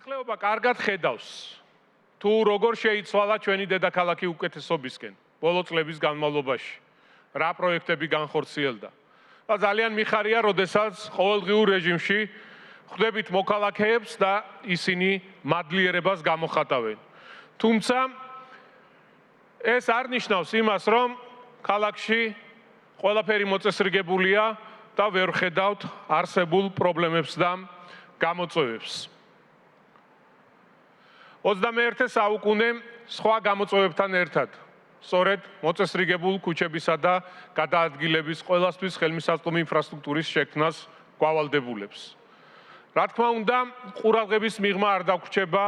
მოსახლეობა კარგად ხედავს თუ როგორ შეიცვალა ჩვენი დედაქალაქი უკეთესობისკენ ბოლო წლების განმავლობაში, რა პროექტები განხორციელდა. და ძალიან მიხარია, როდესაც ყოველდღიურ რეჟიმში ხვდებით მოქალაქეებს და ისინი მადლიერებას გამოხატავენ. თუმცა ეს არ ნიშნავს იმას, რომ ქალაქში ყველაფერი მოწესრიგებულია და ვერ ხედავთ არსებულ პრობლემებს და გამოწვევებს. 21 საუკუნე სხვა გამოწვევებთან ერთად სწორედ მოწესრიგებულ ქუჩებისა და გადაადგილების ყველასთვის ხელმისაწვდომი ინფრასტრუქტურის შექმნას გვავალდებულებს. რა თქმა უნდა, ყურადღების მიღმა არ დაგვრჩება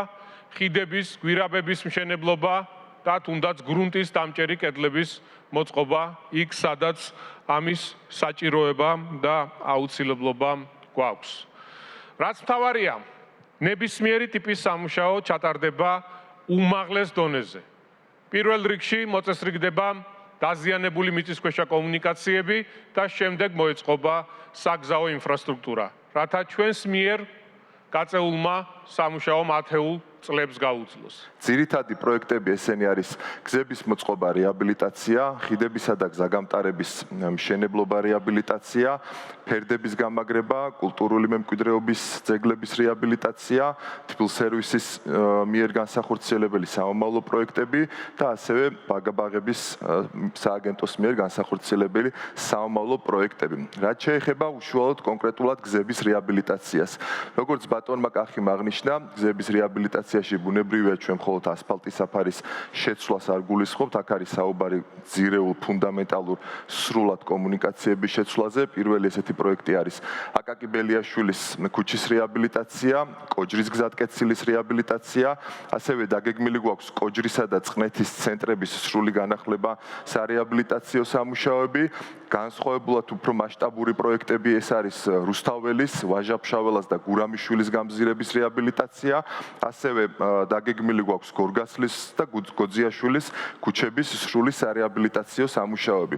ხიდების, გვირაბების მშენებლობა და თუნდაც გრუნტის დამჭერი კედლების მოწყობა იქ, სადაც ამის საჭიროება და აუცილებლობა გვაქვს. რაც მთავარია, ნებისმიერი ტიპის სამუშაო ჩატარდება უმაღლეს დონეზე. პირველ რიგში მოწესრიგდება დაზიანებული მიწისქვეშა კომუნიკაციები და შემდეგ მოეწყობა საგზაო ინფრასტრუქტურა, რათა ჩვენს მიერ გაწეულმა სამუშაომ ათეულ წლებს გაუძლოს. ძირითადი პროექტები ესენი არის გზების მოწყობა, რეაბილიტაცია, ხიდებისა და გზაგამტარების მშენებლობა, რეაბილიტაცია, ფერდების გამაგრება, კულტურული მემკვიდრეობის ძეგლების რეაბილიტაცია, თბილსერვისის მიერ განსახორციელებელი საომავლო პროექტები და ასევე ბაგაბაღების სააგენტოს მიერ განსახორციელებელი საომავლო პროექტები. რაც შეეხება უშუალოდ კონკრეტულად გზების რეაბილიტაციას. როგორც ბატონმა კახიმ აღნიშნა, გზების რეაბილიტაციაში ბუნებრივია ჩვენ მხოლოდ ასფალტის საფარის შეცვლას არ გულისხმობთ, აქ არის საუბარი ძირეულ ფუნდამენტალურ სრულად კომუნიკაციების შეცვლაზე. პირველი ესეთი პროექტი არის აკაკი ბელიაშვილის ქუჩის რეაბილიტაცია, კოჯრის გზატკეცილის რეაბილიტაცია, ასევე დაგეგმილი გვაქვს კოჯრისა და წყნეთის ცენტრების სრული განახლება, სარეაბილიტაციო სამუშაოები. განსხვავებულად უფრო მასშტაბური პროექტები ეს არის რუსთაველის, ვაჟა-ფშაველას და გურამიშვილის გამზირების რეაბილიტაცია, ასევე დაგეგმილი გვაქვს გორგასლის და გოძიაშვილის ქუჩების სრული სარეაბილიტაციო სამუშაოები.